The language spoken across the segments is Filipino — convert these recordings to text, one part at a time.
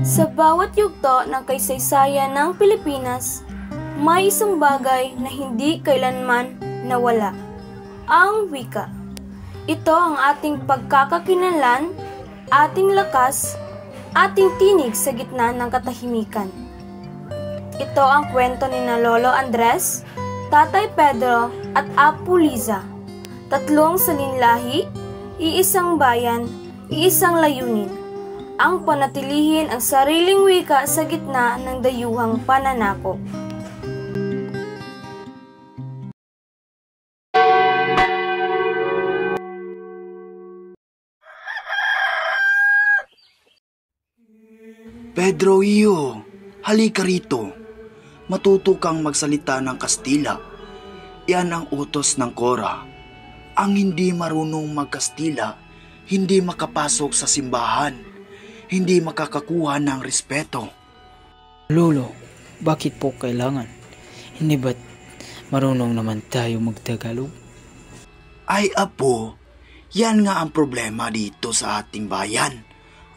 Sa bawat yugto ng kaysaysayan ng Pilipinas, may isang bagay na hindi kailanman nawala, ang wika. Ito ang ating pagkakakilanlan, ating lakas, ating tinig sa gitna ng katahimikan. Ito ang kwento ni na Lolo Andres, Tatay Pedro at Apo Liza. Tatlong salinlahi, iisang bayan, iisang layunin. Ang panatilihin ang sariling wika sa gitna ng dayuhang pananakop. Pedro Iyo, halika rito. Matuto kang magsalita ng Kastila. Iyan ang utos ng Cora. Ang hindi marunong magkastila, hindi makapasok sa simbahan, hindi makakakuha ng respeto. Lolo, bakit po kailangan? Hindi ba't marunong naman tayo magtagalog? Ay apo, yan nga ang problema dito sa ating bayan.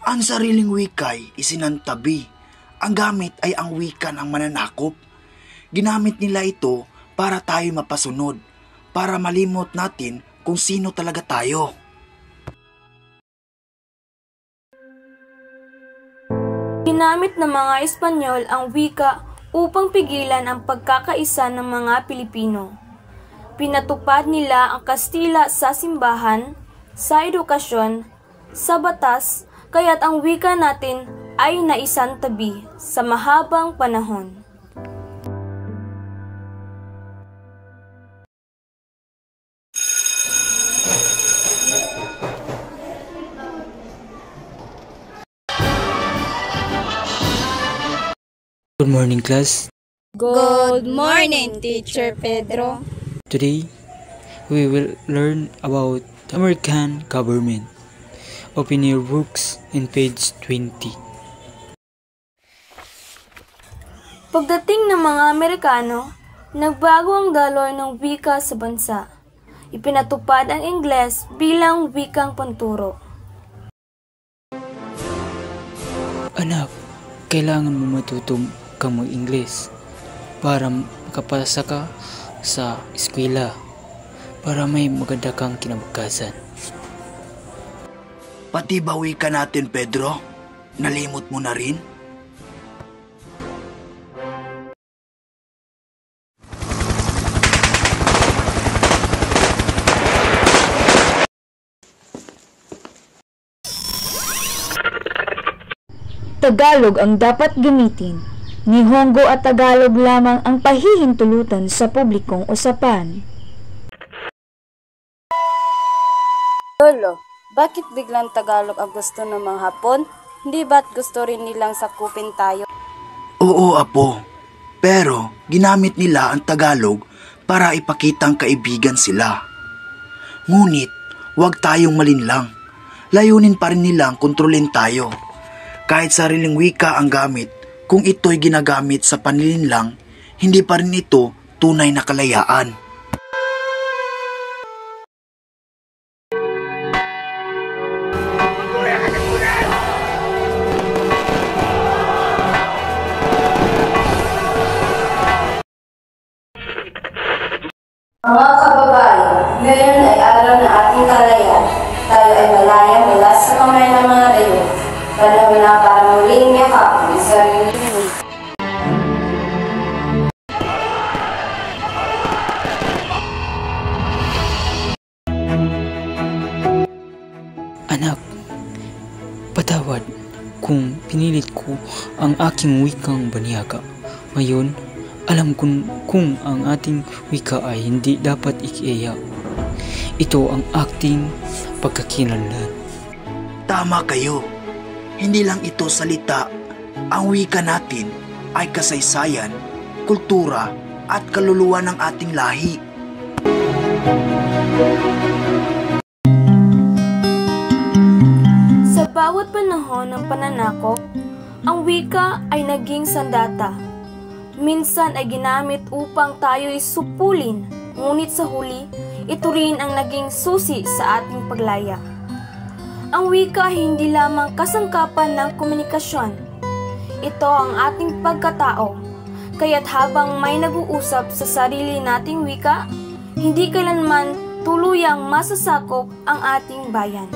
Ang sariling wika'y isinantabi. Ang gamit ay ang wika ng mananakop. Ginamit nila ito para tayo mapasunod, para malimot natin kung sino talaga tayo. Ginamit ng mga Espanyol ang wika upang pigilan ang pagkakaisa ng mga Pilipino. Pinatupad nila ang Kastila sa simbahan, sa edukasyon, sa batas, kaya't ang wika natin ay naisantabi sa mahabang panahon. Good morning, class. Good morning, Teacher Pedro. Today, we will learn about the American government. Open your books in page 20. Pagdating ng mga Amerikano, nagbago ang daloy ng wika sa bansa. Ipinatupad ang Ingles bilang wikang panturo. Anak, kailangan mo matutong kamo Ingles para makapasa ka sa eskwela, para may maganda kang kinabukasan. Pati ba wika natin, Pedro? Nalimot mo na rin? Tagalog ang dapat gamitin. Nihongo at Tagalog lamang ang pahihintulutan sa publikong usapan. Lolo, bakit biglang Tagalog ang gusto ng mga Hapon? Hindi ba't gusto rin nilang sakupin tayo? Oo, apo. Pero ginamit nila ang Tagalog para ipakitang kaibigan sila. Ngunit, huwag tayong malinlang. Layunin pa rin nilang kontrolin tayo. Kahit sariling wika ang gamit, kung ito'y ginagamit sa panlilinlang, hindi pa rin ito tunay na kalayaan. Mga kababayan, ngayon ay araw na ating kalayaan. Tayo ay malaya mula sa kamay ng mga dayo. Panahon na para muling yakap ang sarili. Anak, patawad kung pinilit ko ang aking wikang banyaga. Ngayon, alam kung ang ating wika ay hindi dapat ikiiyak. Ito ang ating pagkakilanlan. Tama kayo. Hindi lang ito salita. Ang wika natin ay kasaysayan, kultura at kaluluwa ng ating lahi. Sa bawat panahon ng pananakop, ang wika ay naging sandata. Minsan ay ginamit upang tayo'y supulin, ngunit sa huli, ito rin ang naging susi sa ating paglaya. Ang wika ay hindi lamang kasangkapan ng komunikasyon. Ito ang ating pagkatao. Kaya't habang may nag-uusap sa sarili nating wika, hindi kailanman tuluyang masasakop ang ating bayan.